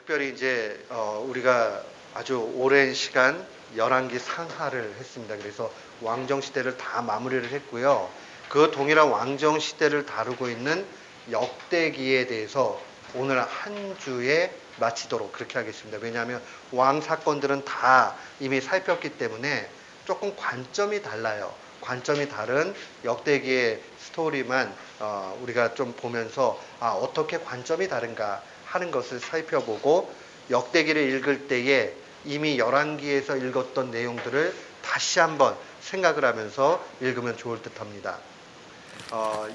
특별히 이제 우리가 아주 오랜 시간 열왕기 상하를 했습니다. 그래서 왕정 시대를 다 마무리를 했고요. 그 동일한 왕정 시대를 다루고 있는 역대기에 대해서 오늘 한 주에 마치도록 그렇게 하겠습니다. 왜냐하면 왕 사건들은 다 이미 살폈기 때문에 조금 관점이 달라요. 관점이 다른 역대기의 스토리만 우리가 좀 보면서 어떻게 관점이 다른가 하는 것을 살펴보고, 역대기를 읽을 때에 이미 열왕기에서 읽었던 내용들을 다시 한번 생각을 하면서 읽으면 좋을 듯합니다.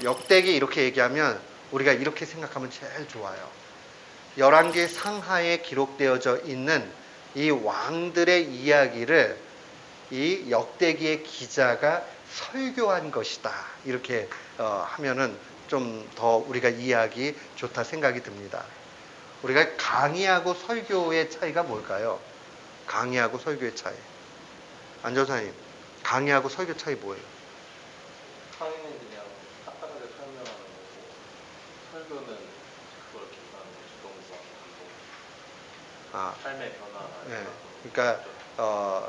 역대기 이렇게 얘기하면 우리가 이렇게 생각하면 제일 좋아요. 열왕기 상하에 기록되어져 있는 이 왕들의 이야기를 이 역대기의 기자가 설교한 것이다. 이렇게 하면은 좀 더 우리가 이해하기 좋다 생각이 듭니다. 우리가 강의하고 설교의 차이가 뭘까요? 강의하고 설교의 차이. 안 전사님, 강의하고 설교 차이 뭐예요? 강의는 그냥 딱딱하게 설명하는 거고, 설교는 그걸 기반으로 주동과 삶의 변화. 네. 그러니까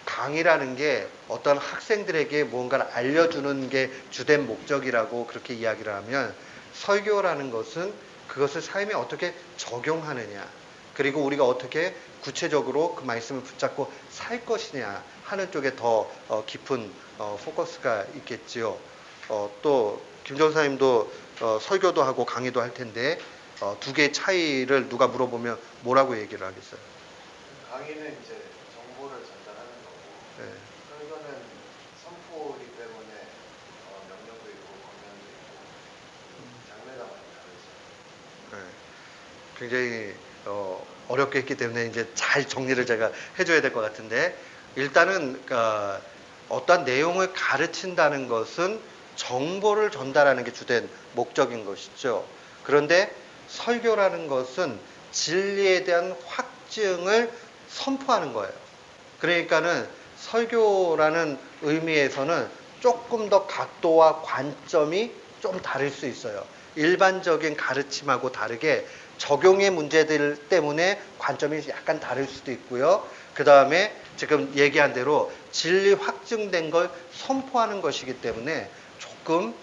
강의라는 게 어떤 학생들에게 무언가를 알려주는 게 주된 목적이라고 그렇게 이야기를 하면, 설교라는 것은 그것을 삶에 어떻게 적용하느냐, 그리고 우리가 어떻게 구체적으로 그 말씀을 붙잡고 살 것이냐 하는 쪽에 더 깊은 포커스가 있겠지요. 또 김전사님도 설교도 하고 강의도 할 텐데 두 개의 차이를 누가 물어보면 뭐라고 얘기를 하겠어요? 강의는 이제 정보를 전달하는 거고, 네. 설교는 선포이기 때문에 명령도 있고 권면도 있고 장르가 많이 다르죠. 네. 굉장히 어렵게 했기 때문에 이제 잘 정리를 제가 해줘야 될 것 같은데, 일단은 어떠한 내용을 가르친다는 것은 정보를 전달하는 게 주된 목적인 것이죠. 그런데 설교라는 것은 진리에 대한 확증을 선포하는 거예요. 그러니까는 설교라는 의미에서는 조금 더 각도와 관점이 좀 다를 수 있어요. 일반적인 가르침하고 다르게 적용의 문제들 때문에 관점이 약간 다를 수도 있고요. 그 다음에 지금 얘기한 대로 진리 확증된 걸 선포하는 것이기 때문에 조금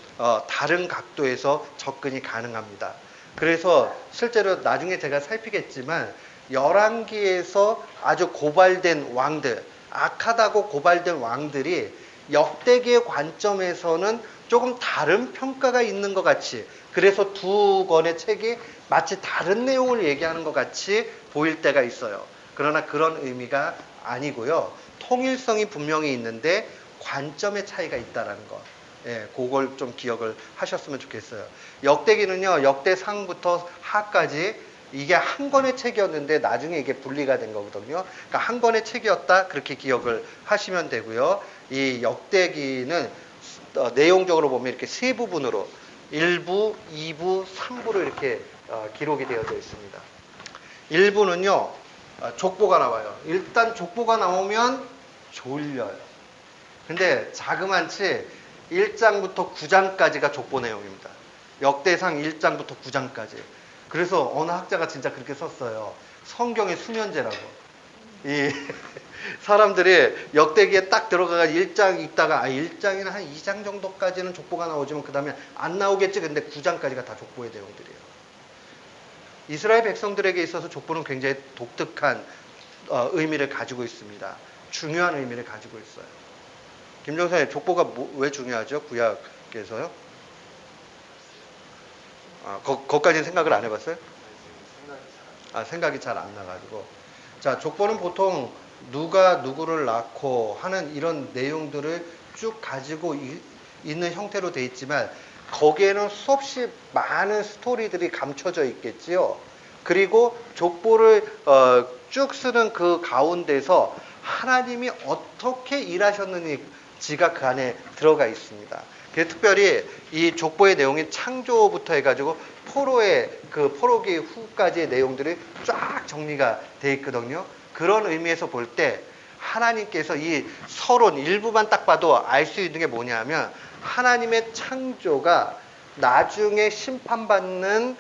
다른 각도에서 접근이 가능합니다. 그래서 실제로 나중에 제가 살피겠지만 열왕기에서 아주 고발된 왕들, 악하다고 고발된 왕들이 역대기의 관점에서는 조금 다른 평가가 있는 것 같이, 그래서 두 권의 책이 마치 다른 내용을 얘기하는 것 같이 보일 때가 있어요. 그러나 그런 의미가 아니고요. 통일성이 분명히 있는데 관점의 차이가 있다는 것. 예, 그걸 좀 기억을 하셨으면 좋겠어요. 역대기는요, 역대상부터 하까지 이게 한 권의 책이었는데 나중에 이게 분리가 된 거거든요. 그러니까 한 권의 책이었다, 그렇게 기억을 하시면 되고요. 이 역대기는 내용적으로 보면 이렇게 세 부분으로 1부, 2부, 3부로 이렇게 기록이 되어져 있습니다. 1부는요, 족보가 나와요. 일단 족보가 나오면 졸려요. 근데 자그만치 1장부터 9장까지가 족보 내용입니다. 역대상 1장부터 9장까지. 그래서 어느 학자가 진짜 그렇게 썼어요. 성경의 수면제라고. 이 사람들이 역대기에 딱 들어가가 1장 읽다가 1장이나 한 2장 정도까지는 족보가 나오지만 그 다음에 안 나오겠지. 근데 9장까지가 다 족보의 내용들이에요. 이스라엘 백성들에게 있어서 족보는 굉장히 독특한 의미를 가지고 있습니다. 중요한 의미를 가지고 있어요. 김정사님, 족보가 왜 중요하죠? 구약에서요? 거기까지는 생각을 안 해봤어요? 생각이 잘 안 나가지고. 자, 족보는 보통 누가 누구를 낳고 하는 이런 내용들을 쭉 가지고 있는 형태로 돼 있지만 거기에는 수없이 많은 스토리들이 감춰져 있겠지요. 그리고 족보를 쭉 쓰는 그 가운데서 하나님이 어떻게 일하셨는지가 그 안에 들어가 있습니다. 그래서 특별히 이 족보의 내용이 창조부터 해가지고 포로기 후까지의 내용들이 쫙 정리가 돼 있거든요. 그런 의미에서 볼 때 하나님께서 이 서론 일부만 딱 봐도 알 수 있는 게 뭐냐면, 하나님의 창조가 나중에 심판받는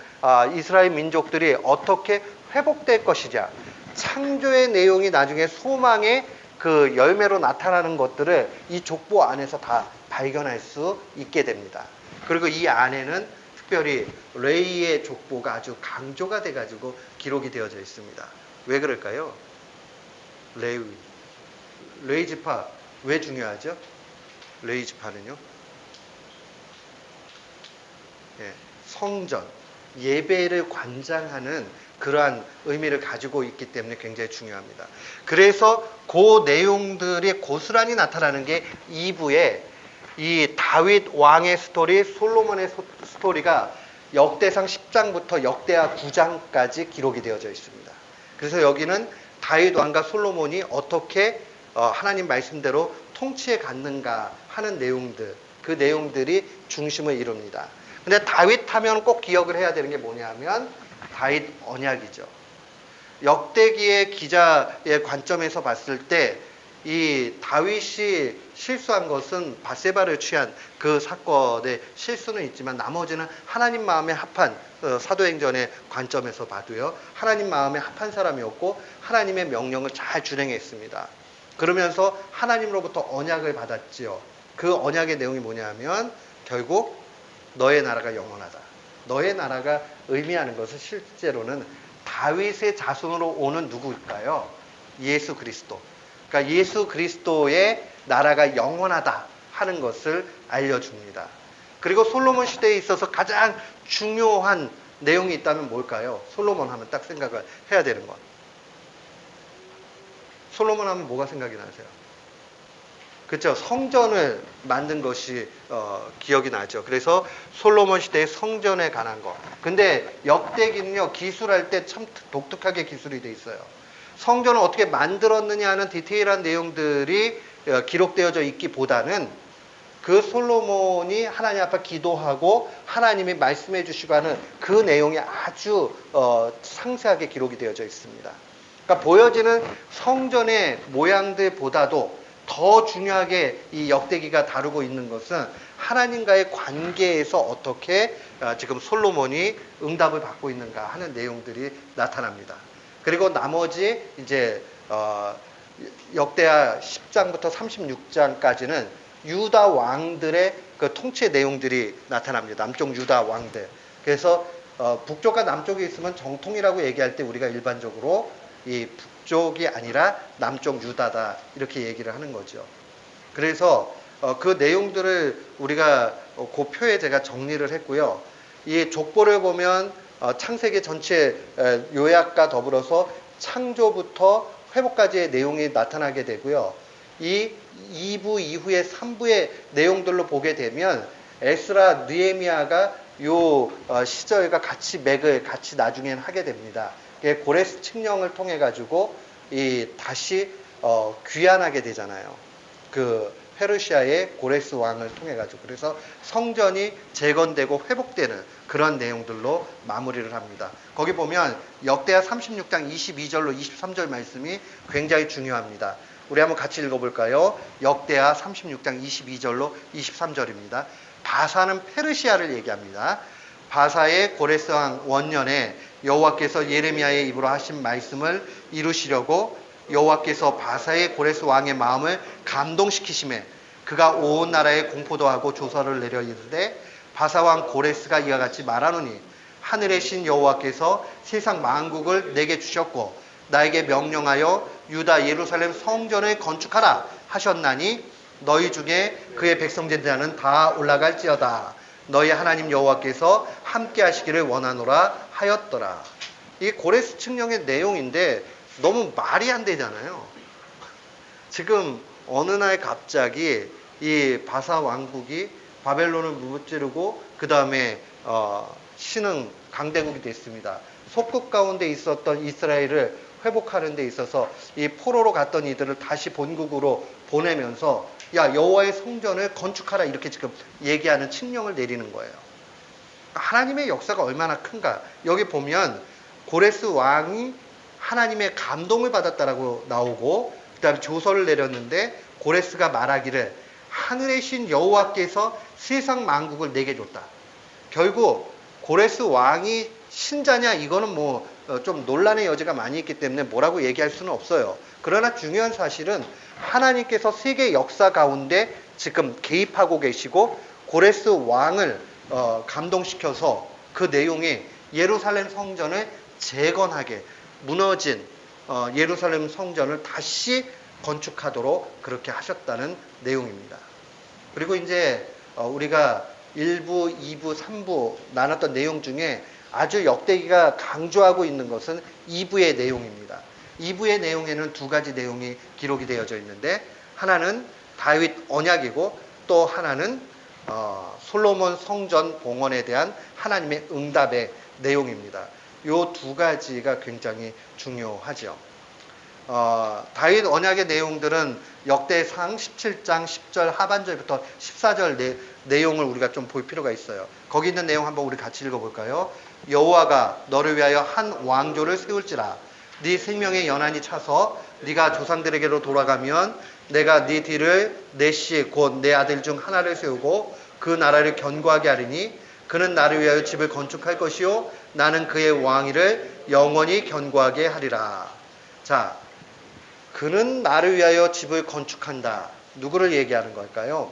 이스라엘 민족들이 어떻게 회복될 것이냐. 창조의 내용이 나중에 소망의 그 열매로 나타나는 것들을 이 족보 안에서 다 발견할 수 있게 됩니다. 그리고 이 안에는 특별히 레이의 족보가 아주 강조가 돼가지고 기록이 되어져 있습니다. 왜 그럴까요? 레위 지파 왜 중요하죠? 레위 지파는요? 성전, 예배를 관장하는 그러한 의미를 가지고 있기 때문에 굉장히 중요합니다. 그래서 그 내용들이 고스란히 나타나는 게 2부에 이 다윗 왕의 스토리, 솔로몬의 스토리가 역대상 10장부터 역대하 9장까지 기록이 되어져 있습니다. 그래서 여기는 다윗 왕과 솔로몬이 어떻게 하나님 말씀대로 통치해 갔는가 하는 내용들, 그 내용들이 중심을 이룹니다. 근데 다윗 하면 꼭 기억을 해야 되는 게 뭐냐면 다윗 언약이죠. 역대기의 기자의 관점에서 봤을 때 이 다윗이 실수한 것은 바세바를 취한 그 사건의 실수는 있지만 나머지는 하나님 마음에 합한 사도행전의 관점에서 봐도요. 하나님 마음에 합한 사람이었고 하나님의 명령을 잘 준행했습니다. 그러면서 하나님으로부터 언약을 받았지요. 그 언약의 내용이 뭐냐면 결국 너의 나라가 영원하다. 너의 나라가 의미하는 것은 실제로는 다윗의 자손으로 오는 누구일까요? 예수 그리스도. 그러니까 예수 그리스도의 나라가 영원하다 하는 것을 알려줍니다. 그리고 솔로몬 시대에 있어서 가장 중요한 내용이 있다면 뭘까요? 솔로몬 하면 딱 생각을 해야 되는 것. 솔로몬 하면 뭐가 생각이 나세요? 그렇죠. 성전을 만든 것이 기억이 나죠. 그래서 솔로몬 시대의 성전에 관한 거. 근데 역대기는요, 기술할 때 참 독특하게 기술이 돼 있어요. 성전을 어떻게 만들었느냐 하는 디테일한 내용들이 기록되어져 있기보다는 그 솔로몬이 하나님 앞에 기도하고 하나님이 말씀해 주시고 하는 그 내용이 아주 상세하게 기록이 되어져 있습니다. 그러니까 보여지는 성전의 모양들보다도 더 중요하게 이 역대기가 다루고 있는 것은 하나님과의 관계에서 어떻게 지금 솔로몬이 응답을 받고 있는가 하는 내용들이 나타납니다. 그리고 나머지 이제 역대하 10장부터 36장까지는 유다 왕들의 그 통치 내용들이 나타납니다. 남쪽 유다 왕들. 그래서 북쪽과 남쪽이 있으면 정통이라고 얘기할 때 우리가 일반적으로 이 북쪽이 아니라 남쪽 유다다 이렇게 얘기를 하는 거죠. 그래서 그 내용들을 우리가 그 표에 제가 정리를 했고요. 이 족보를 보면 창세기 전체 요약과 더불어서 창조부터 회복까지의 내용이 나타나게 되고요. 이 2부 이후에 3부의 내용들로 보게 되면 에스라, 느헤미야가 요 시절과 같이 맥을 같이 나중엔 하게 됩니다. 고레스 칙령을 통해 가지고 다시 귀환하게 되잖아요. 그 페르시아의 고레스 왕을 통해 가지고 그래서 성전이 재건되고 회복되는 그런 내용들로 마무리를 합니다. 거기 보면 역대하 36장 22절로 23절 말씀이 굉장히 중요합니다. 우리 한번 같이 읽어볼까요? 역대하 36장 22절로 23절입니다. 바사는 페르시아를 얘기합니다. 바사의 고레스 왕 원년에 여호와께서 예레미야의 입으로 하신 말씀을 이루시려고 여호와께서 바사의 고레스 왕의 마음을 감동시키심에 그가 온 나라에 공포도 하고 조서를 내려 이르되 바사 왕 고레스가 이와 같이 말하노니 하늘의 신 여호와께서 세상 만국을 내게 주셨고 나에게 명령하여 유다 예루살렘 성전을 건축하라 하셨나니 너희 중에 그의 백성된 자는 다 올라갈지어다. 너희 하나님 여호와께서 함께 하시기를 원하노라 하였더라. 이 고레스 칙령의 내용인데 너무 말이 안 되잖아요. 지금 어느 날 갑자기 이 바사 왕국이 바벨론을 무찌르고 그 다음에 신흥 강대국이 됐습니다. 속국 가운데 있었던 이스라엘을 회복하는 데 있어서 이 포로로 갔던 이들을 다시 본국으로 보내면서 야 여호와의 성전을 건축하라 이렇게 지금 얘기하는 칙령을 내리는 거예요. 하나님의 역사가 얼마나 큰가. 여기 보면 고레스 왕이 하나님의 감동을 받았다라고 나오고 그 다음에 조서를 내렸는데 고레스가 말하기를 하늘의 신 여호와께서 세상 만국을 내게 줬다. 결국 고레스 왕이 신자냐 이거는 뭐 좀 논란의 여지가 많이 있기 때문에 뭐라고 얘기할 수는 없어요. 그러나 중요한 사실은 하나님께서 세계 역사 가운데 지금 개입하고 계시고 고레스 왕을 감동시켜서 그 내용이 예루살렘 성전을 재건하게 무너진 예루살렘 성전을 다시 건축하도록 그렇게 하셨다는 내용입니다. 그리고 이제 우리가 1부, 2부, 3부 나눴던 내용 중에 아주 역대기가 강조하고 있는 것은 2부의 내용입니다. 2부의 내용에는 두 가지 내용이 기록이 되어져 있는데 하나는 다윗 언약이고 또 하나는 솔로몬 성전 봉헌에 대한 하나님의 응답의 내용입니다. 이 두 가지가 굉장히 중요하죠. 다윗 언약의 내용들은 역대상 17장 10절 하반절부터 14절 내용을 우리가 좀 볼 필요가 있어요. 거기 있는 내용 한번 우리 같이 읽어볼까요? 여호와가 너를 위하여 한 왕조를 세울지라. 네 생명의 연한이 차서 네가 조상들에게로 돌아가면 내가 네 뒤를 내 씨 곧 내 아들 중 하나를 세우고 그 나라를 견고하게 하리니 그는 나를 위하여 집을 건축할 것이요 나는 그의 왕위를 영원히 견고하게 하리라. 자, 그는 나를 위하여 집을 건축한다. 누구를 얘기하는 걸까요?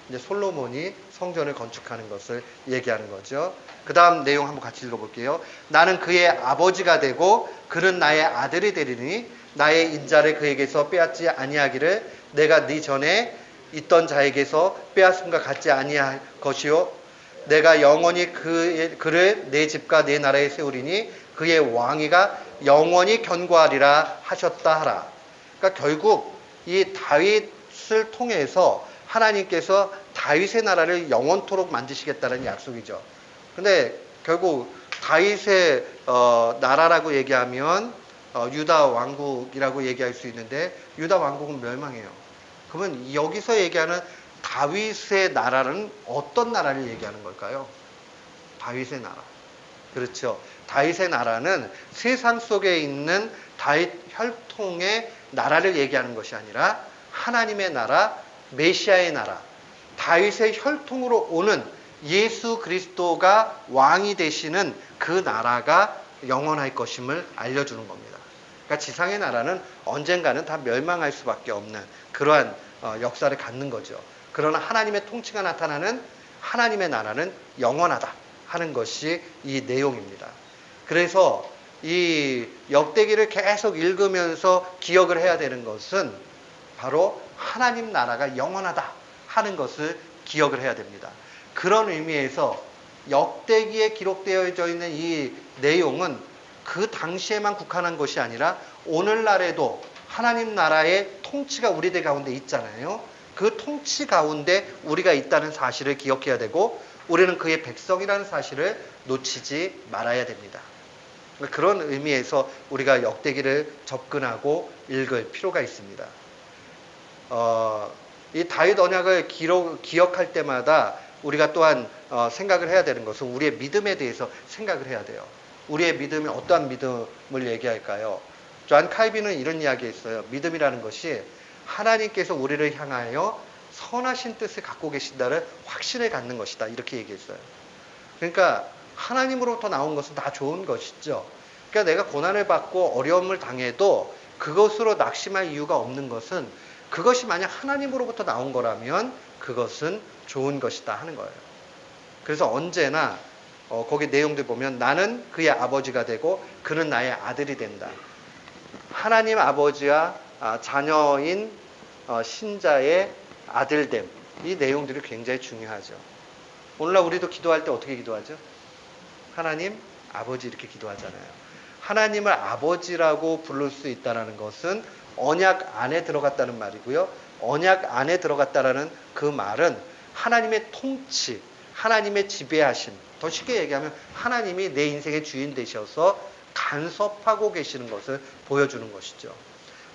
이제 솔로몬이 성전을 건축하는 것을 얘기하는 거죠. 그 다음 내용 한번 같이 읽어볼게요. 나는 그의 아버지가 되고 그는 나의 아들이 되리니 나의 인자를 그에게서 빼앗지 아니하기를 내가 네 전에 있던 자에게서 빼앗음과 같지 아니할 것이요 내가 영원히 그를 내 집과 내 나라에 세우리니 그의 왕위가 영원히 견고하리라 하셨다 하라. 그러니까 결국 이 다윗을 통해서 하나님께서 다윗의 나라를 영원토록 만드시겠다는 약속이죠. 근데 결국 다윗의 나라라고 얘기하면 유다 왕국이라고 얘기할 수 있는데 유다 왕국은 멸망해요. 그러면 여기서 얘기하는 다윗의 나라는 어떤 나라를 얘기하는 걸까요? 다윗의 나라. 그렇죠. 다윗의 나라는 세상 속에 있는 다윗 혈통의 나라를 얘기하는 것이 아니라 하나님의 나라, 메시아의 나라, 다윗의 혈통으로 오는 예수 그리스도가 왕이 되시는 그 나라가 영원할 것임을 알려주는 겁니다. 그러니까 지상의 나라는 언젠가는 다 멸망할 수밖에 없는 그러한 역사를 갖는 거죠. 그러나 하나님의 통치가 나타나는 하나님의 나라는 영원하다 하는 것이 이 내용입니다. 그래서 이 역대기를 계속 읽으면서 기억을 해야 되는 것은 바로 하나님 나라가 영원하다 하는 것을 기억을 해야 됩니다. 그런 의미에서 역대기에 기록되어져 있는 이 내용은 그 당시에만 국한한 것이 아니라 오늘날에도 하나님 나라의 통치가 우리들 가운데 있잖아요. 그 통치 가운데 우리가 있다는 사실을 기억해야 되고 우리는 그의 백성이라는 사실을 놓치지 말아야 됩니다. 그런 의미에서 우리가 역대기를 접근하고 읽을 필요가 있습니다. 이 다윗 언약을 기억할 때마다 우리가 또한 생각을 해야 되는 것은 우리의 믿음에 대해서 생각을 해야 돼요. 우리의 믿음이 어떠한 믿음을 얘기할까요? 존 칼빈은 이런 이야기했어요. 믿음이라는 것이 하나님께서 우리를 향하여 선하신 뜻을 갖고 계신다는 확신을 갖는 것이다. 이렇게 얘기했어요. 그러니까 하나님으로부터 나온 것은 다 좋은 것이죠. 그러니까 내가 고난을 받고 어려움을 당해도 그것으로 낙심할 이유가 없는 것은 그것이 만약 하나님으로부터 나온 거라면 그것은 좋은 것이다 하는 거예요. 그래서 언제나 거기 내용들 보면 나는 그의 아버지가 되고 그는 나의 아들이 된다. 하나님 아버지와 자녀인 신자의 아들됨. 이 내용들이 굉장히 중요하죠. 오늘날 우리도 기도할 때 어떻게 기도하죠? 하나님 아버지 이렇게 기도하잖아요. 하나님을 아버지라고 부를 수 있다는 것은 언약 안에 들어갔다는 말이고요. 언약 안에 들어갔다라는 그 말은 하나님의 통치, 하나님의 지배하심, 더 쉽게 얘기하면 하나님이 내 인생의 주인 되셔서 간섭하고 계시는 것을 보여주는 것이죠.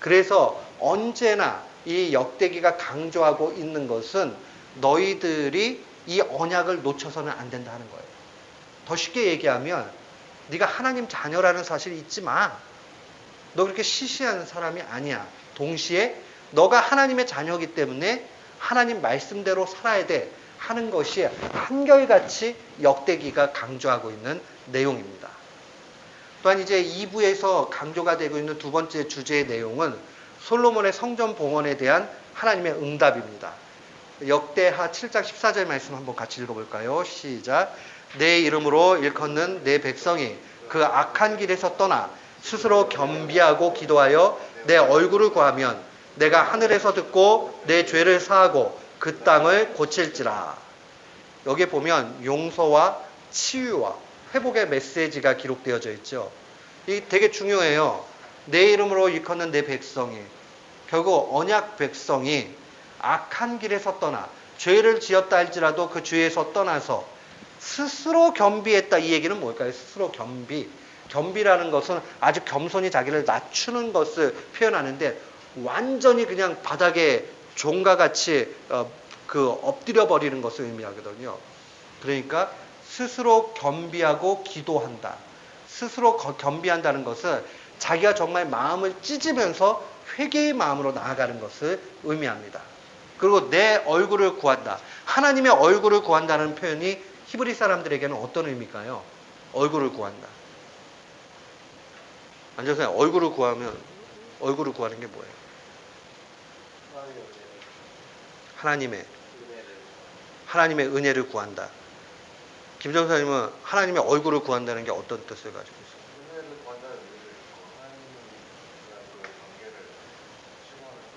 그래서 언제나 이 역대기가 강조하고 있는 것은 너희들이 이 언약을 놓쳐서는 안 된다 하는 거예요. 더 쉽게 얘기하면 네가 하나님 자녀라는 사실을 잊지 마. 너 그렇게 시시한 사람이 아니야. 동시에 너가 하나님의 자녀이기 때문에 하나님 말씀대로 살아야 돼 하는 것이 한결같이 역대기가 강조하고 있는 내용입니다. 또한 이제 2부에서 강조가 되고 있는 두 번째 주제의 내용은 솔로몬의 성전 봉헌에 대한 하나님의 응답입니다. 역대하 7장 14절 말씀 한번 같이 읽어볼까요? 시작. 내 이름으로 일컫는 내 백성이 그 악한 길에서 떠나 스스로 겸비하고 기도하여 내 얼굴을 구하면 내가 하늘에서 듣고 내 죄를 사하고 그 땅을 고칠지라. 여기 보면 용서와 치유와 회복의 메시지가 기록되어져 있죠. 이게 되게 중요해요. 내 이름으로 일컫는 내 백성이, 결국 언약 백성이 악한 길에서 떠나 죄를 지었다 할지라도 그 죄에서 떠나서 스스로 겸비했다. 이 얘기는 뭘까요? 스스로 겸비. 겸비라는 것은 아주 겸손히 자기를 낮추는 것을 표현하는데 완전히 그냥 바닥에 종과 같이 엎드려 버리는 것을 의미하거든요. 그러니까 스스로 겸비하고 기도한다. 스스로 겸비한다는 것은 자기가 정말 마음을 찢으면서 회개의 마음으로 나아가는 것을 의미합니다. 그리고 내 얼굴을 구한다. 하나님의 얼굴을 구한다는 표현이 히브리 사람들에게는 어떤 의미일까요? 얼굴을 구한다. 앉아서 얼굴을 구하면 얼굴을 구하는 게 뭐예요? 하나님의 은혜를 구한다. 김정사님은 하나님의 얼굴을 구한다는 게 어떤 뜻을 가지고 있어요? 은혜를 구한다는 의미를 있고 하나님과의 관계를 추구하는 것.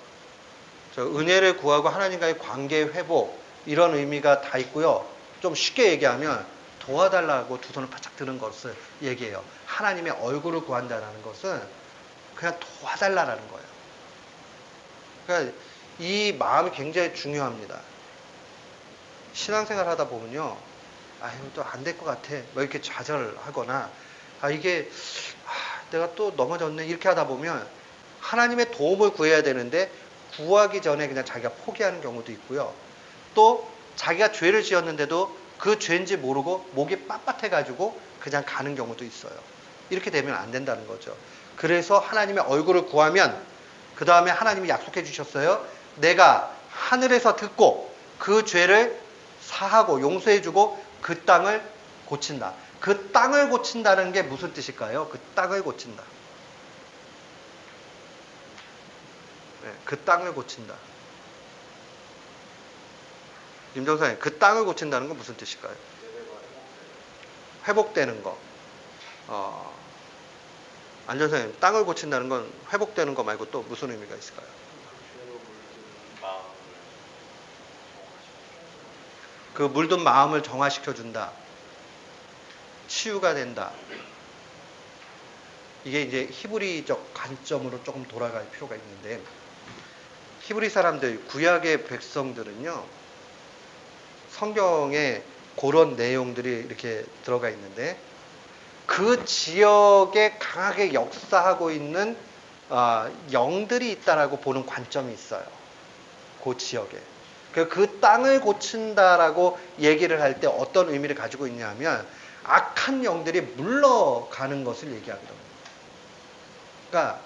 저 은혜를 구하고 하나님과의 관계 회복 이런 의미가 다 있고요. 좀 쉽게 얘기하면 도와달라고 두 손을 바짝 드는 것을 얘기해요. 하나님의 얼굴을 구한다는 것은 그냥 도와달라는 거예요. 그러니까 이 마음이 굉장히 중요합니다. 신앙생활 하다 보면요. 또 안 될 것 같아. 뭐 이렇게 좌절하거나 내가 또 넘어졌네. 이렇게 하다 보면 하나님의 도움을 구해야 되는데 구하기 전에 그냥 자기가 포기하는 경우도 있고요. 또 자기가 죄를 지었는데도 그 죄인지 모르고 목이 빳빳해가지고 그냥 가는 경우도 있어요. 이렇게 되면 안 된다는 거죠. 그래서 하나님의 얼굴을 구하면 그 다음에 하나님이 약속해 주셨어요. 내가 하늘에서 듣고 그 죄를 사하고 용서해주고 그 땅을 고친다. 그 땅을 고친다는 게 무슨 뜻일까요? 그 땅을 고친다. 네, 그 땅을 고친다. 김정사님, 그 땅을 고친다는 건 무슨 뜻일까요? 회복되는 거. 안전사님, 땅을 고친다는 건 회복되는 거 말고 또 무슨 의미가 있을까요? 그 물든 마음을 정화시켜준다. 치유가 된다. 이게 이제 히브리적 관점으로 조금 돌아갈 필요가 있는데, 히브리 사람들, 구약의 백성들은요, 성경에 그런 내용들이 이렇게 들어가 있는데, 그 지역에 강하게 역사하고 있는 영들이 있다라고 보는 관점이 있어요. 그 지역에. 그 땅을 고친다라고 얘기를 할 때 어떤 의미를 가지고 있냐면 악한 영들이 물러가는 것을 얘기하거든요. 그러니까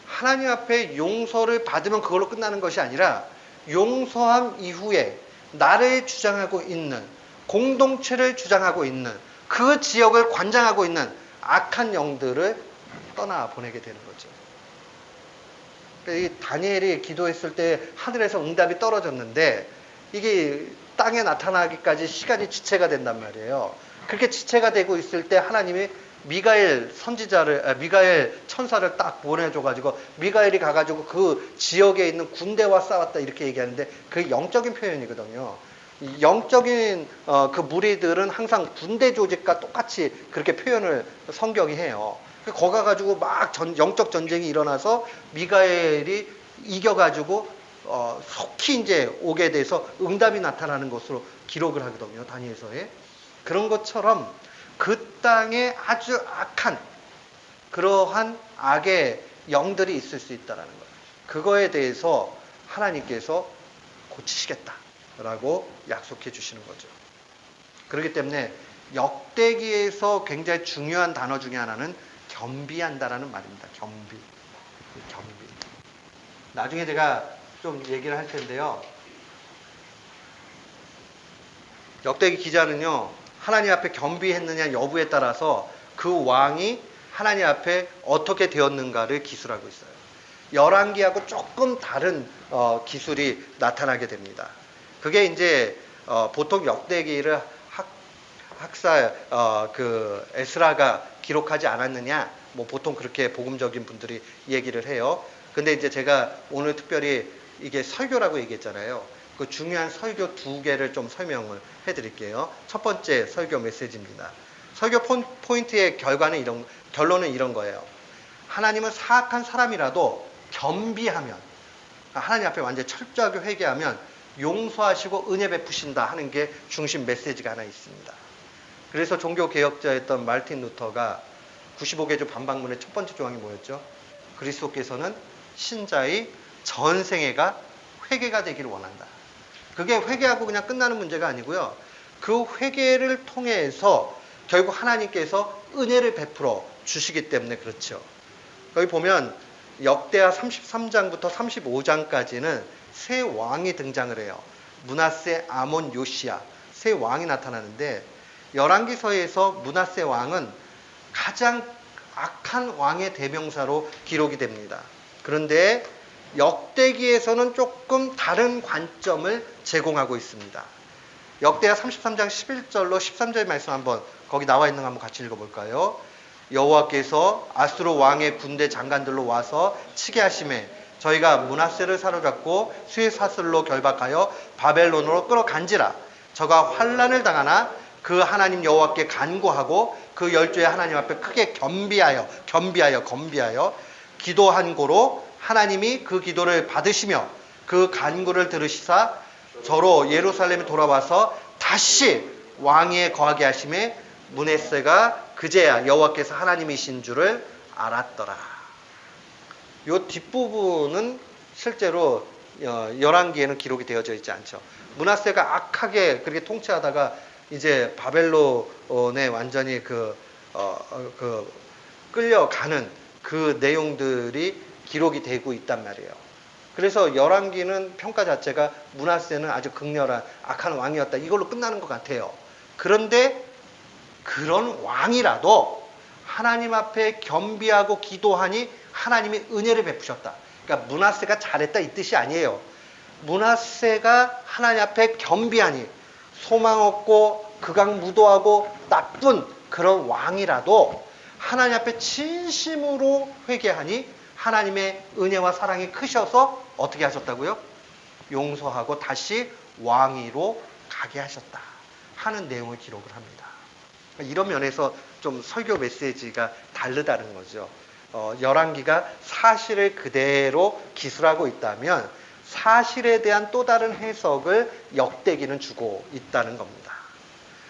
하나님 앞에 용서를 받으면 그걸로 끝나는 것이 아니라 용서함 이후에 나를 주장하고 있는, 공동체를 주장하고 있는, 그 지역을 관장하고 있는 악한 영들을 떠나보내게 되는 거죠. 이 다니엘이 기도했을 때 하늘에서 응답이 떨어졌는데 이게 땅에 나타나기까지 시간이 지체가 된단 말이에요. 그렇게 지체가 되고 있을 때 하나님이 미가엘 천사를 딱 보내줘가지고 미가엘이 가가지고 그 지역에 있는 군대와 싸웠다 이렇게 얘기하는데 그게 영적인 표현이거든요. 영적인 그 무리들은 항상 군대 조직과 똑같이 그렇게 표현을 성경이 해요. 거기 가가지고 막 영적 전쟁이 일어나서 미가엘이 이겨가지고 속히 이제 오게 돼서 응답이 나타나는 것으로 기록을 하거든요. 다니엘서에. 그런 것처럼 그 땅에 아주 악한 그러한 악의 영들이 있을 수 있다는 거예요. 그거에 대해서 하나님께서 고치시겠다라고 약속해 주시는 거죠. 그렇기 때문에 역대기에서 굉장히 중요한 단어 중에 하나는 겸비한다라는 말입니다. 겸비. 나중에 제가 좀 얘기를 할 텐데요. 역대기 기자는요, 하나님 앞에 겸비했느냐 여부에 따라서 그 왕이 하나님 앞에 어떻게 되었는가를 기술하고 있어요. 열왕기하고 조금 다른 기술이 나타나게 됩니다. 그게 이제 보통 역대기를 학사 그 에스라가 기록하지 않았느냐, 뭐 보통 그렇게 복음적인 분들이 얘기를 해요. 근데 이제 제가 오늘 특별히 이게 설교라고 얘기했잖아요. 그 중요한 설교 두 개를 좀 설명을 해드릴게요. 첫 번째 설교 메시지입니다. 설교 포인트의 결론은 이런 거예요. 하나님은 사악한 사람이라도 겸비하면, 하나님 앞에 완전히 철저하게 회개하면 용서하시고 은혜 베푸신다 하는 게 중심 메시지가 하나 있습니다. 그래서 종교개혁자였던 마르틴 루터가 95개조 반박문의 첫 번째 조항이 뭐였죠? 그리스도께서는 신자의 전생애가 회개가 되기를 원한다. 그게 회개하고 그냥 끝나는 문제가 아니고요. 그 회개를 통해서 결국 하나님께서 은혜를 베풀어 주시기 때문에 그렇죠. 여기 보면 역대하 33장부터 35장까지는 세 왕이 등장을 해요. 므낫세, 아몬, 요시야 세 왕이 나타나는데 열왕기서에서 므낫세 왕은 가장 악한 왕의 대명사로 기록이 됩니다. 그런데 역대기에서는 조금 다른 관점을 제공하고 있습니다. 역대하 33장 11절로 13절 말씀 한번 거기 나와 있는 거 한번 같이 읽어볼까요? 여호와께서 아수르 왕의 군대 장관들로 와서 치게 하심에 저희가 므낫세를 사로잡고 쇠사슬로 결박하여 바벨론으로 끌어간지라. 저가 환난을 당하나 그 하나님 여호와께 간구하고 그 열조의 하나님 앞에 크게 겸비하여 기도한 고로 하나님이 그 기도를 받으시며 그 간구를 들으시사 저로 예루살렘에 돌아와서 다시 왕위에 거하게 하심에 므낫세가 그제야 여호와께서 하나님이신 줄을 알았더라. 요 뒷부분은 실제로 열왕기에는 기록이 되어져 있지 않죠. 므낫세가 악하게 그렇게 통치하다가 이제 바벨론에 완전히 끌려가는 그 내용들이 기록이 되고 있단 말이에요. 그래서 열왕기는 평가 자체가 므낫세는 아주 극렬한 악한 왕이었다, 이걸로 끝나는 것 같아요. 그런데 그런 왕이라도 하나님 앞에 겸비하고 기도하니 하나님이 은혜를 베푸셨다. 그러니까 므낫세가 잘했다 이 뜻이 아니에요. 므낫세가 하나님 앞에 겸비하니 소망 없고 극악무도하고 나쁜 그런 왕이라도 하나님 앞에 진심으로 회개하니 하나님의 은혜와 사랑이 크셔서 어떻게 하셨다고요? 용서하고 다시 왕위로 가게 하셨다 하는 내용을 기록을 합니다. 이런 면에서 좀 설교 메시지가 다르다는 거죠. 열왕기가 사실을 그대로 기술하고 있다면 사실에 대한 또 다른 해석을 역대기는 주고 있다는 겁니다.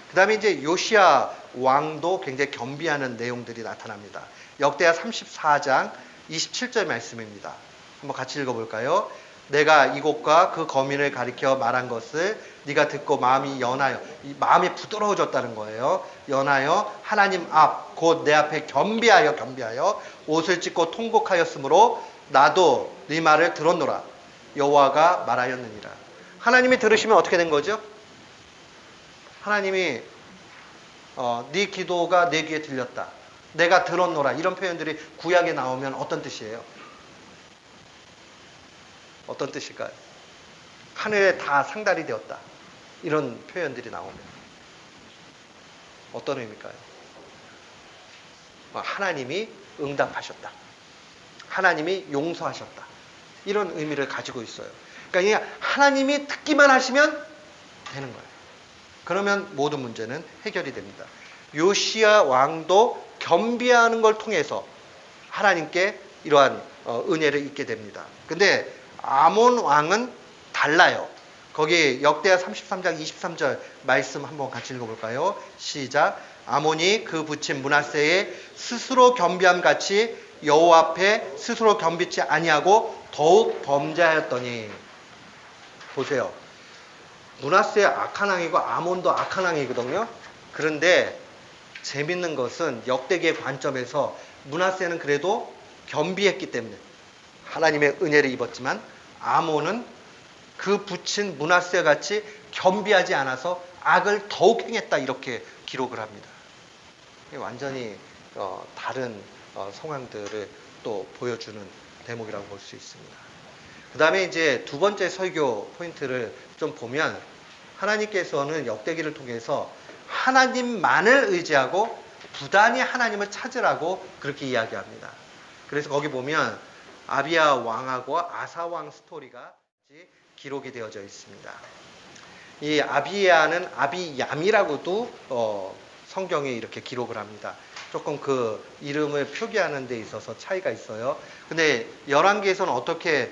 그 다음에 이제 요시야 왕도 굉장히 겸비하는 내용들이 나타납니다. 역대하 34장 27절 말씀입니다. 한번 같이 읽어볼까요? 내가 이곳과 그 거민을 가리켜 말한 것을 네가 듣고 마음이 연하여, 마음이 부드러워졌다는 거예요. 연하여 하나님 앞 곧 내 앞에 겸비하여 옷을 찢고 통곡하였으므로 나도 네 말을 들었노라. 여호와가 말하였느니라. 하나님이 들으시면 어떻게 된 거죠? 하나님이 네 기도가 내 귀에 들렸다, 내가 들었노라, 이런 표현들이 구약에 나오면 어떤 뜻이에요? 어떤 뜻일까요? 하늘에 다 상달이 되었다, 이런 표현들이 나오면 어떤 의미일까요? 하나님이 응답하셨다, 하나님이 용서하셨다, 이런 의미를 가지고 있어요. 그러니까 하나님이 듣기만 하시면 되는 거예요. 그러면 모든 문제는 해결이 됩니다. 요시야 왕도 겸비하는 걸 통해서 하나님께 이러한 은혜를 입게 됩니다. 근데 아몬 왕은 달라요. 거기 역대하 33장 23절 말씀 한번 같이 읽어볼까요? 시작. 아몬이 그 붙인 므낫세에 스스로 겸비함 같이 여호와 앞에 스스로 겸비치 아니하고 더욱 범죄하였더니. 보세요. 므낫세 악한 왕이고 아몬도 악한 왕이거든요. 그런데 재밌는 것은 역대기의 관점에서 므낫세는 그래도 겸비했기 때문에 하나님의 은혜를 입었지만 아몬은 그 붙인 므낫세 같이 겸비하지 않아서 악을 더욱 행했다, 이렇게 기록을 합니다. 완전히 다른 상황들을 또 보여주는 대목이라고 볼 수 있습니다. 그 다음에 이제 두 번째 설교 포인트를 좀 보면 하나님께서는 역대기를 통해서 하나님만을 의지하고 부단히 하나님을 찾으라고 그렇게 이야기합니다. 그래서 거기 보면 아비야 왕하고 아사 왕 스토리가 기록이 되어져 있습니다. 이 아비야는 아비얌이라고도 성경에 이렇게 기록을 합니다. 조금 그 이름을 표기하는 데 있어서 차이가 있어요. 근데 열왕기에서는 어떻게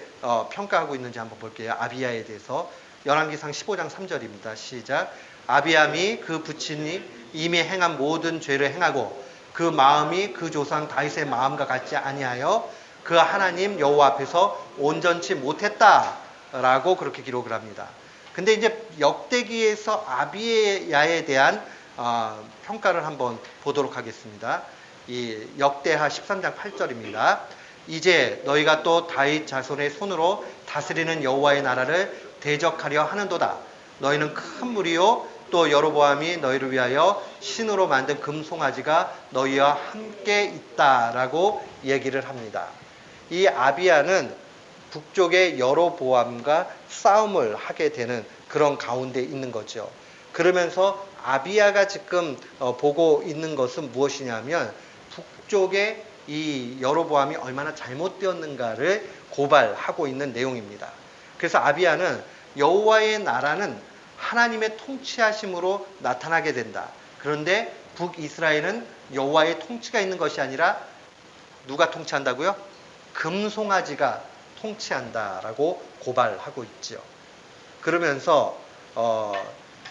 평가하고 있는지 한번 볼게요. 아비야에 대해서 열왕기상 15장 3절입니다. 시작. 아비암이 그 부친이 이미 행한 모든 죄를 행하고 그 마음이 그 조상 다윗의 마음과 같지 아니하여 그 하나님 여호와 앞에서 온전치 못했다라고 그렇게 기록을 합니다. 근데 이제 역대기에서 아비야에 대한 평가를 한번 보도록 하겠습니다. 이 역대하 13장 8절입니다. 이제 너희가 또 다윗 자손의 손으로 다스리는 여호와의 나라를 대적하려 하는도다. 너희는 큰 무리요 또 여로보암이 너희를 위하여 신으로 만든 금송아지가 너희와 함께 있다라고 얘기를 합니다. 이 아비야는 북쪽의 여로보암과 싸움을 하게 되는 그런 가운데 있는 거죠. 그러면서 아비야가 지금 보고 있는 것은 무엇이냐면 북쪽의 이 여로보암이 얼마나 잘못되었는가를 고발하고 있는 내용입니다. 그래서 아비야는 여호와의 나라는 하나님의 통치하심으로 나타나게 된다. 그런데 북이스라엘은 여호와의 통치가 있는 것이 아니라 누가 통치한다고요? 금송아지가 통치한다라고 고발하고 있죠. 그러면서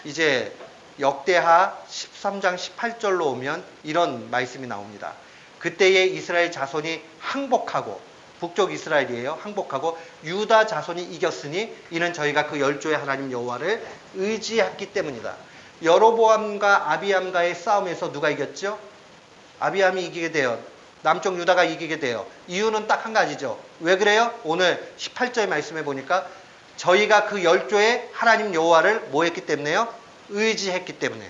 이제 역대하 13장 18절로 오면 이런 말씀이 나옵니다. 그때에 이스라엘 자손이 항복하고 북쪽 이스라엘이에요. 항복하고 유다 자손이 이겼으니 이는 저희가 그 열조의 하나님 여호와를 의지했기 때문이다. 여로보암과 아비암과의 싸움에서 누가 이겼죠? 아비암이 이기게 돼요. 남쪽 유다가 이기게 돼요. 이유는 딱 한 가지죠. 왜 그래요? 오늘 18절 말씀해 보니까 저희가 그 열조의 하나님 여호와를 뭐 했기 때문에요? 의지했기 때문에.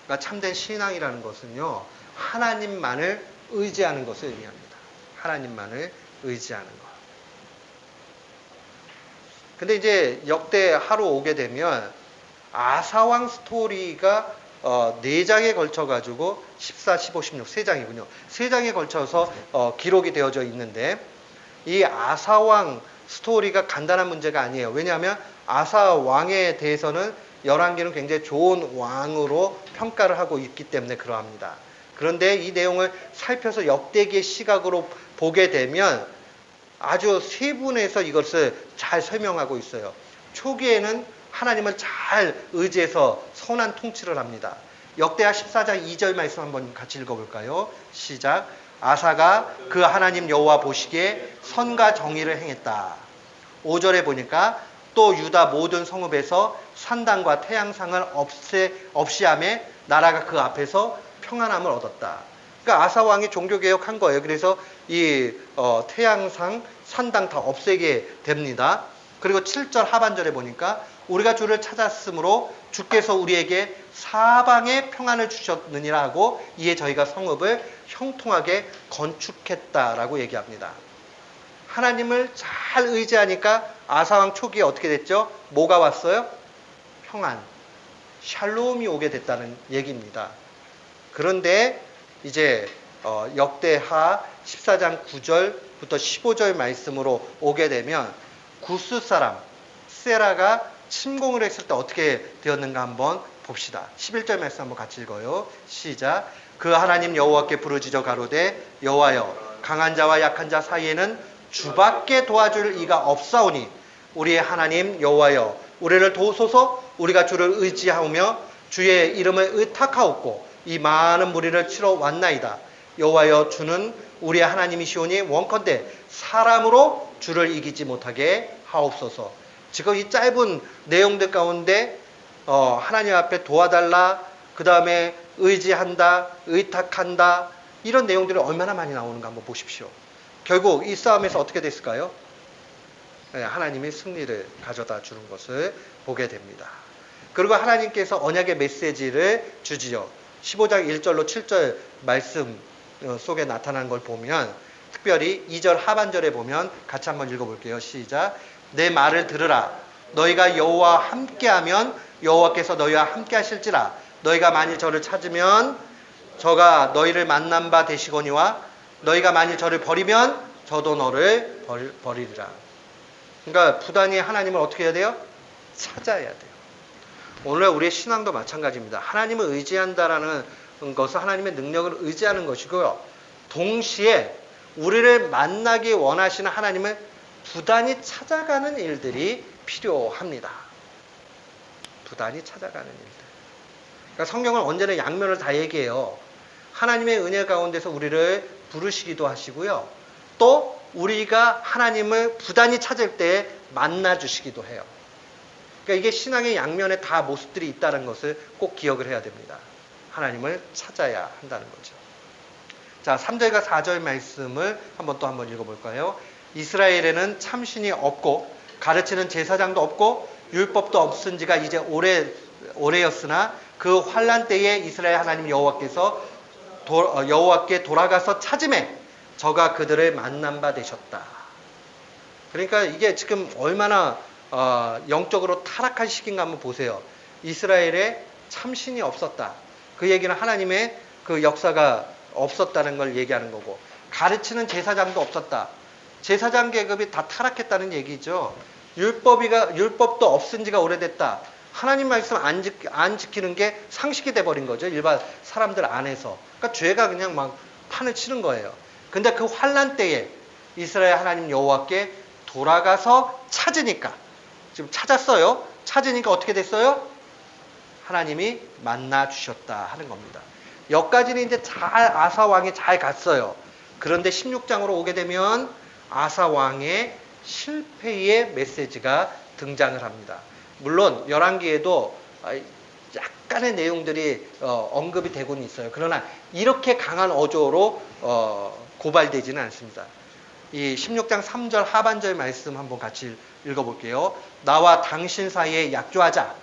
그러니까 참된 신앙이라는 것은요, 하나님만을 의지하는 것을 의미합니다. 하나님만을 의지하는 것. 근데 이제 역대하로 오게 되면 아사왕 스토리가 4장에 걸쳐가지고 14, 15, 16, 3장이군요. 3장에 걸쳐서 기록이 되어져 있는데 이 아사왕 스토리가 간단한 문제가 아니에요. 왜냐하면 아사왕에 대해서는 열왕기는 굉장히 좋은 왕으로 평가를 하고 있기 때문에 그러합니다. 그런데 이 내용을 살펴서 역대기의 시각으로 보게 되면 아주 세분해서 이것을 잘 설명하고 있어요. 초기에는 하나님을 잘 의지해서 선한 통치를 합니다. 역대하 14장 2절 말씀 한번 같이 읽어볼까요? 시작. 아사가 그 하나님 여호와 보시기에 선과 정의를 행했다. 5절에 보니까 또 유다 모든 성읍에서 산당과 태양상을 없이함에 나라가 그 앞에서 평안함을 얻었다. 그러니까 아사 왕이 종교개혁한 거예요. 그래서 이 태양상, 산당 다 없애게 됩니다. 그리고 7절 하반절에 보니까 우리가 주를 찾았으므로 주께서 우리에게 사방에 평안을 주셨느니라 하고 이에 저희가 성읍을 형통하게 건축했다라고 얘기합니다. 하나님을 잘 의지하니까 아사왕 초기에 어떻게 됐죠? 뭐가 왔어요? 평안, 샬롬이 오게 됐다는 얘기입니다. 그런데 이제 역대하 14장 9절부터 15절 말씀으로 오게 되면 구스 사람 세라가 침공을 했을 때 어떻게 되었는가 한번 봅시다. 11절 말씀 한번 같이 읽어요. 시작. 그 하나님 여호와께 부르짖어 가로되 여호와여 강한 자와 약한 자 사이에는 주밖에 도와줄 이가 없사오니 우리의 하나님 여호와여 우리를 도우소서. 우리가 주를 의지하며 주의 이름을 의탁하옵고 이 많은 무리를 치러 왔나이다. 여호와여 주는 우리의 하나님이시오니 원컨대 사람으로 주를 이기지 못하게 하옵소서. 지금 이 짧은 내용들 가운데 하나님 앞에 도와달라, 그 다음에 의지한다, 의탁한다, 이런 내용들이 얼마나 많이 나오는가 한번 보십시오. 결국 이 싸움에서 어떻게 됐을까요? 하나님이 승리를 가져다 주는 것을 보게 됩니다. 그리고 하나님께서 언약의 메시지를 주지요. 15장 1절로 7절 말씀 속에 나타난 걸 보면 특별히 2절 하반절에 보면 같이 한번 읽어볼게요. 시작. 내 말을 들으라. 너희가 여호와와 함께하면 여호와께서 너희와 함께하실지라. 너희가 만일 저를 찾으면 저가 너희를 만난 바 되시거니와 너희가 만일 저를 버리면 저도 너를 버리리라. 그러니까 부단히 하나님을 어떻게 해야 돼요? 찾아야 돼요. 오늘 우리의 신앙도 마찬가지입니다. 하나님을 의지한다라는 것은 하나님의 능력을 의지하는 것이고요. 동시에 우리를 만나기 원하시는 하나님을 부단히 찾아가는 일들이 필요합니다. 부단히 찾아가는 일들. 그러니까 성경은 언제나 양면을 다 얘기해요. 하나님의 은혜 가운데서 우리를 부르시기도 하시고요. 또 우리가 하나님을 부단히 찾을 때 만나주시기도 해요. 그러니까 이게 신앙의 양면에 다 모습들이 있다는 것을 꼭 기억을 해야 됩니다. 하나님을 찾아야 한다는 거죠. 자, 3절과 4절 말씀을 한번 읽어볼까요? 이스라엘에는 참신이 없고 가르치는 제사장도 없고 율법도 없은 지가 이제 오래였으나 그 환난 때에 이스라엘 하나님 여호와께서 여호와께 돌아가서 찾음에 저가 그들을 만난 바 되셨다. 그러니까 이게 지금 얼마나 영적으로 타락한 시기인가 한번 보세요. 이스라엘에 참신이 없었다. 그 얘기는 하나님의 그 역사가 없었다는 걸 얘기하는 거고, 가르치는 제사장도 없었다. 제사장 계급이 다 타락했다는 얘기죠. 율법도 없은 지가 오래됐다. 하나님 말씀 안 지키는 게 상식이 돼버린 거죠. 일반 사람들 안에서. 그러니까 죄가 그냥 막 판을 치는 거예요. 근데 그 환난 때에 이스라엘 하나님 여호와께 돌아가서 찾으니까, 지금 찾았어요. 찾으니까 어떻게 됐어요? 하나님이 만나 주셨다 하는 겁니다. 여기까지는 이제 아사 왕이 잘 갔어요. 그런데 16장으로 오게 되면 아사 왕의 실패의 메시지가 등장을 합니다. 물론 열왕기에도 약간의 내용들이 언급이 되고는 있어요. 그러나 이렇게 강한 어조로 고발되지는 않습니다. 이 16장 3절 하반절 말씀 한번 같이 읽어볼게요. 나와 당신 사이에 약조하자.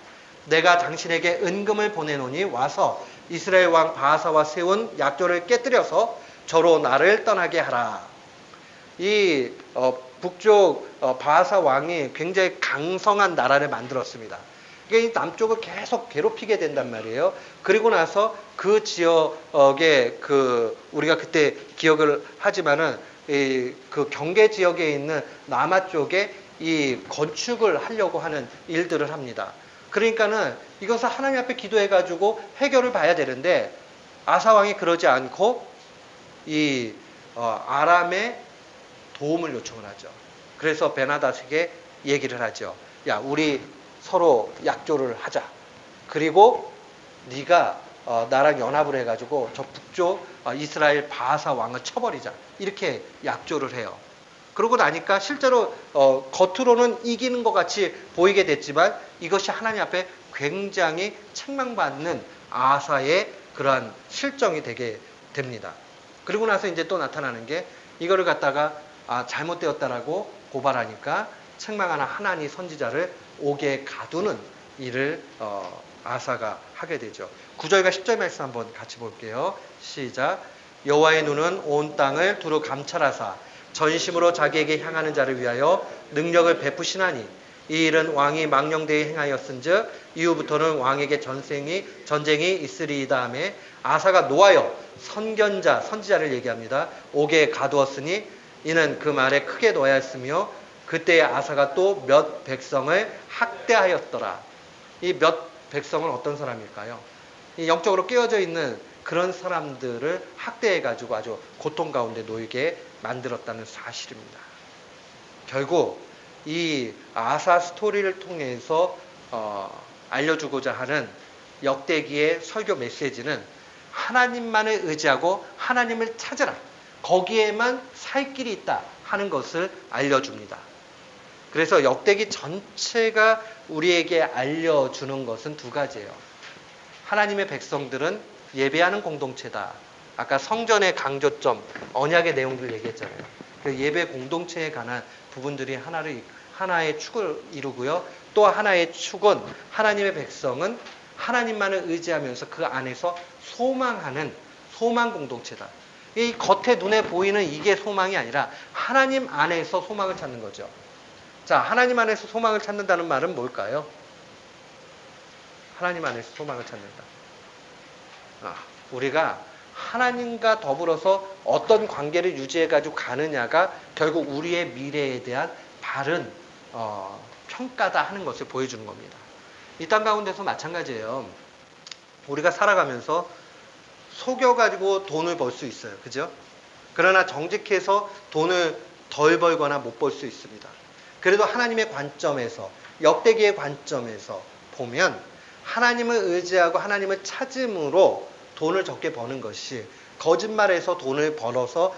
내가 당신에게 은금을 보내노니 와서 이스라엘 왕 바하사와 세운 약조를 깨뜨려서 저로 나를 떠나게 하라. 이 북쪽 바하사 왕이 굉장히 강성한 나라를 만들었습니다. 이게 남쪽을 계속 괴롭히게 된단 말이에요. 그리고 나서 그 지역에 우리가 그때 기억을 하지만은 그 경계 지역에 있는 남아 쪽에 이 건축을 하려고 하는 일들을 합니다. 그러니까는 이것을 하나님 앞에 기도해가지고 해결을 봐야 되는데 아사 왕이 그러지 않고 이 아람의 도움을 요청을 하죠. 그래서 베나닷에게 얘기를 하죠. 야, 우리 서로 약조를 하자. 그리고 네가 나랑 연합을 해가지고 저 북쪽 이스라엘 바하사 왕을 쳐버리자. 이렇게 약조를 해요. 그러고 나니까 실제로 겉으로는 이기는 것 같이 보이게 됐지만 이것이 하나님 앞에 굉장히 책망받는 아사의 그러한 실정이 되게 됩니다. 그리고 나서 이제 또 나타나는 게 이거를 갖다가 잘못되었다라고 고발하니까 책망하는 하나니 선지자를 옥에 가두는 일을 아사가 하게 되죠. 9절과 10절 말씀 한번 같이 볼게요. 시작. 여호와의 눈은 온 땅을 두루 감찰하사 전심으로 자기에게 향하는 자를 위하여 능력을 베푸시나니 이 일은 왕이 망령되이 행하였은즉 이후부터는 왕에게 전쟁이 있으리이다 하며 아사가 노하여 선지자를 얘기합니다. 옥에 가두었으니 이는 그 말에 크게 노하였으며 그때 아사가 또 몇 백성을 학대하였더라. 이 몇 백성은 어떤 사람일까요? 이 영적으로 깨어져 있는 그런 사람들을 학대해가지고 아주 고통 가운데 놓이게 만들었다는 사실입니다. 결국 이 아사 스토리를 통해서 알려주고자 하는 역대기의 설교 메시지는 하나님만을 의지하고 하나님을 찾으라. 거기에만 살 길이 있다 하는 것을 알려줍니다. 그래서 역대기 전체가 우리에게 알려주는 것은 두 가지예요. 하나님의 백성들은 예배하는 공동체다. 아까 성전의 강조점, 언약의 내용들 얘기했잖아요. 그 예배 공동체에 관한 부분들이 하나의 축을 이루고요. 또 하나의 축은 하나님의 백성은 하나님만을 의지하면서 그 안에서 소망하는 소망 공동체다. 이 겉에 눈에 보이는 이게 소망이 아니라 하나님 안에서 소망을 찾는 거죠. 자, 하나님 안에서 소망을 찾는다는 말은 뭘까요? 하나님 안에서 소망을 찾는다. 우리가 하나님과 더불어서 어떤 관계를 유지해가지고 가느냐가 결국 우리의 미래에 대한 바른 평가다 하는 것을 보여주는 겁니다. 이 땅 가운데서 마찬가지예요. 우리가 살아가면서 속여가지고 돈을 벌 수 있어요. 그죠? 그러나 정직해서 돈을 덜 벌거나 못 벌 수 있습니다. 그래도 하나님의 관점에서, 역대기의 관점에서 보면 하나님을 의지하고 하나님을 찾음으로 돈을 적게 버는 것이 거짓말해서 돈을 벌어서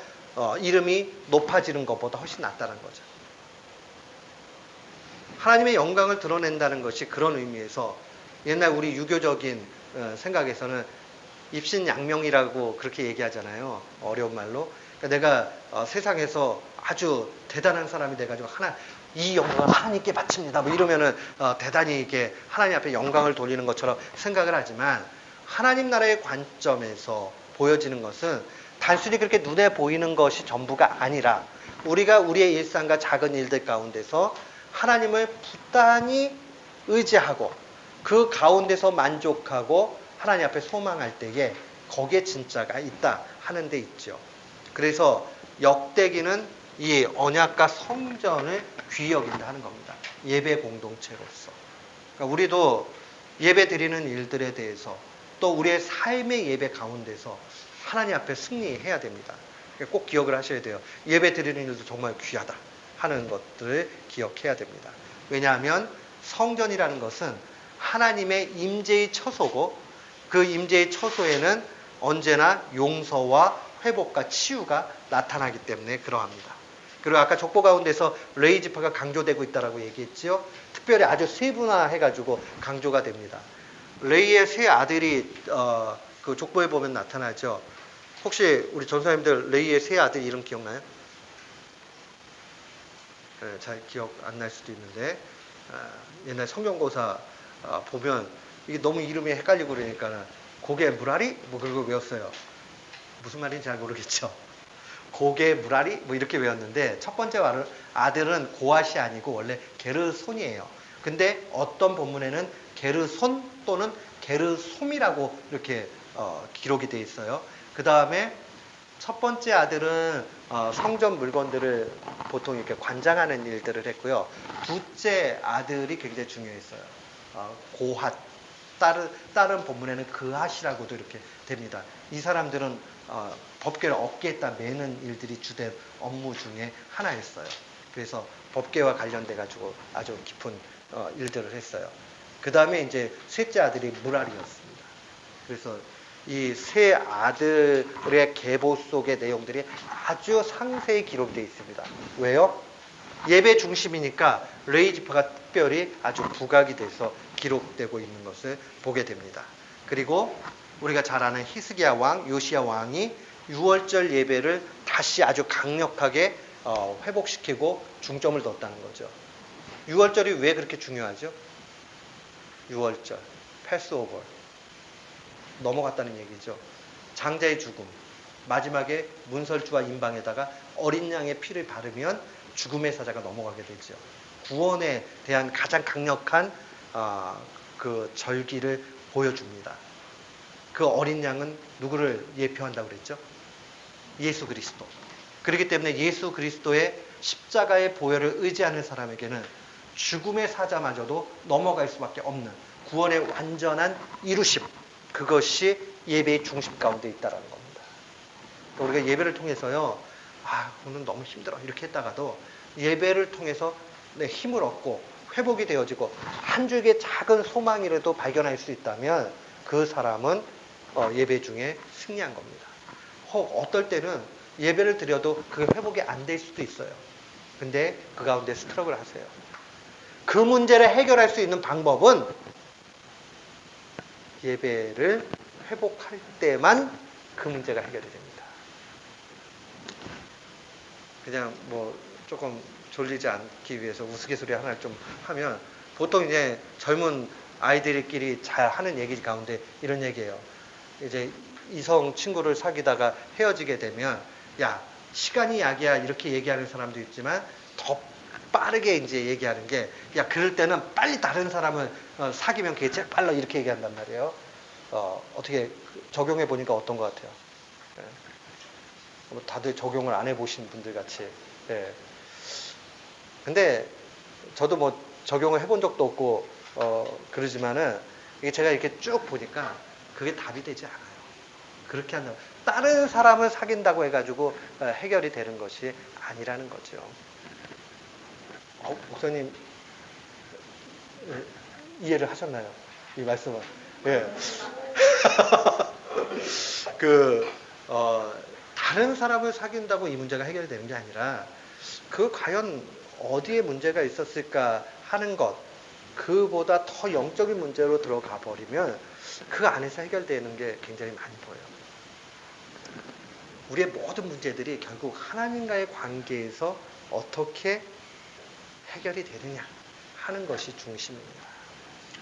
이름이 높아지는 것보다 훨씬 낫다는 거죠. 하나님의 영광을 드러낸다는 것이 그런 의미에서 옛날 우리 유교적인 생각에서는 입신양명이라고 그렇게 얘기하잖아요. 어려운 말로. 그러니까 내가 세상에서 아주 대단한 사람이 돼가지고 이 영광을 하나님께 바칩니다. 뭐 이러면은 대단히 이렇게 하나님 앞에 영광을 돌리는 것처럼 생각을 하지만 하나님 나라의 관점에서 보여지는 것은 단순히 그렇게 눈에 보이는 것이 전부가 아니라 우리가 우리의 일상과 작은 일들 가운데서 하나님을 부단히 의지하고 그 가운데서 만족하고 하나님 앞에 소망할 때에 거기에 진짜가 있다 하는 데 있죠. 그래서 역대기는 이 언약과 성전을 귀히 여긴다 하는 겁니다. 예배 공동체로서. 그러니까 우리도 예배 드리는 일들에 대해서 또 우리의 삶의 예배 가운데서 하나님 앞에 승리해야 됩니다. 꼭 기억을 하셔야 돼요. 예배 드리는 일도 정말 귀하다 하는 것들을 기억해야 됩니다. 왜냐하면 성전이라는 것은 하나님의 임재의 처소고 그 임재의 처소에는 언제나 용서와 회복과 치유가 나타나기 때문에 그러합니다. 그리고 아까 족보 가운데서 레위 지파가 강조되고 있다라고 얘기했죠. 특별히 아주 세분화해가지고 강조가 됩니다. 레위의 세 아들이 그 족보에 보면 나타나죠. 혹시 우리 전사님들 레위의 세 아들 이름 기억나요? 네, 잘 기억 안 날 수도 있는데 옛날 성경고사 보면 이게 너무 이름이 헷갈리고 그러니까 고개 무라리 뭐 그런 거 외웠어요. 무슨 말인지 잘 모르겠죠. 고개 무라리 뭐 이렇게 외웠는데 첫 번째 아들은 고앗이 아니고 원래 게르손이에요. 근데 어떤 본문에는 게르손 또는 게르솜이라고 이렇게 기록이 돼 있어요. 그 다음에 첫 번째 아들은 성전 물건들을 보통 이렇게 관장하는 일들을 했고요. 둘째 아들이 굉장히 중요했어요. 고핫. 다른 본문에는 그핫이라고도 이렇게 됩니다. 이 사람들은 법궤를 어깨에다 매는 일들이 주된 업무 중에 하나였어요. 그래서 법궤와 관련돼 가지고 아주 깊은 일들을 했어요. 그 다음에 이제 셋째 아들이 무랄이었습니다. 그래서 이 세 아들의 계보 속의 내용들이 아주 상세히 기록되어 있습니다. 왜요? 예배 중심이니까 레위 지파가 특별히 아주 부각이 돼서 기록되고 있는 것을 보게 됩니다. 그리고 우리가 잘 아는 히스기야 왕, 요시야 왕이 유월절 예배를 다시 아주 강력하게 회복시키고 중점을 뒀다는 거죠. 유월절이 왜 그렇게 중요하죠? 유월절, 패스오버. 넘어갔다는 얘기죠. 장자의 죽음, 마지막에 문설주와 임방에다가 어린 양의 피를 바르면 죽음의 사자가 넘어가게 되죠. 구원에 대한 가장 강력한 그 절기를 보여줍니다. 그 어린 양은 누구를 예표한다고 그랬죠? 예수 그리스도. 그렇기 때문에 예수 그리스도의 십자가의 보혈을 의지하는 사람에게는 죽음의 사자마저도 넘어갈 수밖에 없는 구원의 완전한 이루심, 그것이 예배의 중심 가운데 있다는 겁니다. 우리가 예배를 통해서요, 오늘 너무 힘들어 이렇게 했다가도 예배를 통해서 내 힘을 얻고 회복이 되어지고 한 줄기의 작은 소망이라도 발견할 수 있다면 그 사람은 예배 중에 승리한 겁니다. 혹 어떨 때는 예배를 드려도 그게 회복이 안 될 수도 있어요. 근데 그 가운데 스트럭을 하세요. 그 문제를 해결할 수 있는 방법은 예배를 회복할 때만 그 문제가 해결이 됩니다. 그냥 뭐 조금 졸리지 않기 위해서 우스갯소리 하나 좀 하면 보통 이제 젊은 아이들끼리 잘 하는 얘기 가운데 이런 얘기예요. 이제 이성 친구를 사귀다가 헤어지게 되면 야, 시간이 약이야 이렇게 얘기하는 사람도 있지만 더 빠르게 이제 얘기하는 게 야, 그럴 때는 빨리 다른 사람을 사귀면 그게 제일 빨라 이렇게 얘기한단 말이에요. 어떻게 적용해 보니까 어떤 것 같아요? 예. 뭐 다들 적용을 안 해보신 분들 같이. 예. 근데 저도 뭐 적용을 해본 적도 없고 그러지만은 이게 제가 이렇게 쭉 보니까 그게 답이 되지 않아요. 그렇게 한다. 다른 사람을 사귄다고 해가지고 해결이 되는 것이 아니라는 거죠. 목사님 이해를 하셨나요? 이 말씀을. 예. 다른 사람을 사귄다고 이 문제가 해결되는 게 아니라 그 과연 어디에 문제가 있었을까 하는 것, 그보다 더 영적인 문제로 들어가 버리면 그 안에서 해결되는 게 굉장히 많이 보여요. 우리의 모든 문제들이 결국 하나님과의 관계에서 어떻게 해결이 되느냐 하는 것이 중심입니다.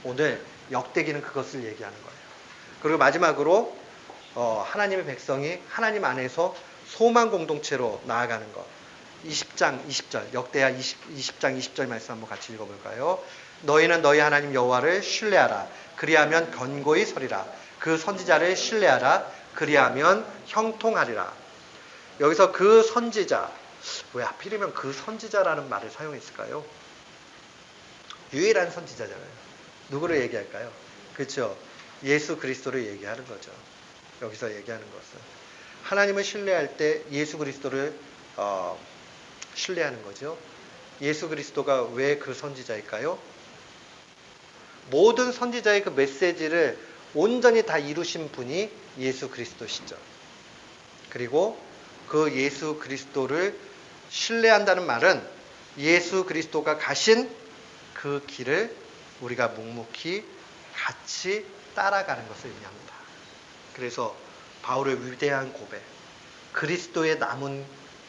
오늘 역대기는 그것을 얘기하는 거예요. 그리고 마지막으로 하나님의 백성이 하나님 안에서 소망 공동체로 나아가는 것. 20장 20절 역대하 20장 20절 말씀 한번 같이 읽어볼까요? 너희는 너희 하나님 여호와를 신뢰하라. 그리하면 견고히 서리라. 그 선지자를 신뢰하라. 그리하면 형통하리라. 여기서 그 선지자, 왜 하필이면 그 선지자라는 말을 사용했을까요? 유일한 선지자잖아요. 누구를 얘기할까요? 그렇죠. 예수 그리스도를 얘기하는 거죠. 여기서 얘기하는 것은 하나님을 신뢰할 때 예수 그리스도를 신뢰하는 거죠. 예수 그리스도가 왜 그 선지자일까요? 모든 선지자의 그 메시지를 온전히 다 이루신 분이 예수 그리스도시죠. 그리고 그 예수 그리스도를 신뢰한다는 말은 예수 그리스도가 가신 그 길을 우리가 묵묵히 같이 따라가는 것을 의미합니다. 그래서 바울의 위대한 고백, 그리스도의 남은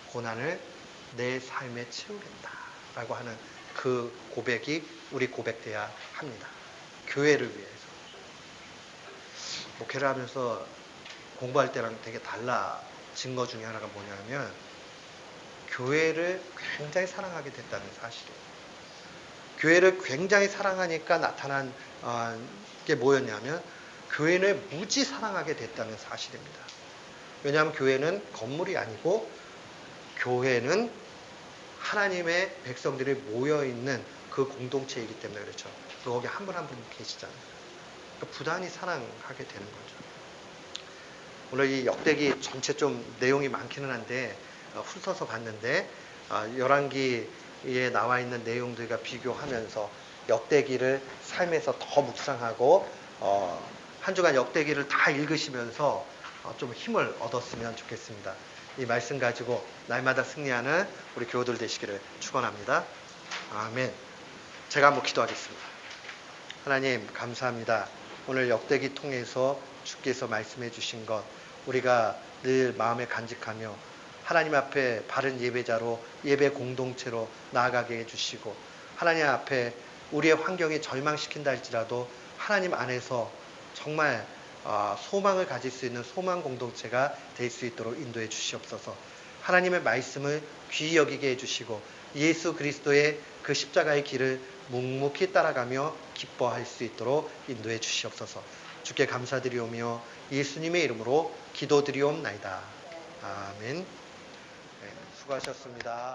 고난을 내 삶에 채우겠다라고 하는 그 고백이 우리 고백돼야 합니다. 교회를 위해서. 목회를 하면서 공부할 때랑 되게 달라진 것 중에 하나가 뭐냐면 교회를 굉장히 사랑하게 됐다는 사실이에요. 교회를 굉장히 사랑하니까 나타난 게 뭐였냐면 교회를 무지 사랑하게 됐다는 사실입니다. 왜냐하면 교회는 건물이 아니고 교회는 하나님의 백성들이 모여있는 그 공동체이기 때문에 그렇죠. 거기 한 분 한 분 계시잖아요. 그러니까 부단히 사랑하게 되는 거죠. 오늘 이 역대기 전체 좀 내용이 많기는 한데 훑어서 봤는데 열왕기에 나와 있는 내용들과 비교하면서 역대기를 삶에서 더 묵상하고 한 주간 역대기를 다 읽으시면서 좀 힘을 얻었으면 좋겠습니다. 이 말씀 가지고 날마다 승리하는 우리 교우들 되시기를 축원합니다. 아멘. 제가 한번 기도하겠습니다. 하나님 감사합니다. 오늘 역대기 통해서 주께서 말씀해 주신 것 우리가 늘 마음에 간직하며 하나님 앞에 바른 예배자로 예배 공동체로 나아가게 해주시고 하나님 앞에 우리의 환경이 절망시킨다 할지라도 하나님 안에서 정말 소망을 가질 수 있는 소망 공동체가 될 수 있도록 인도해 주시옵소서. 하나님의 말씀을 귀히 여기게 해주시고 예수 그리스도의 그 십자가의 길을 묵묵히 따라가며 기뻐할 수 있도록 인도해 주시옵소서. 주께 감사드리오며 예수님의 이름으로 기도드리옵나이다. 아멘. 네, 수고하셨습니다.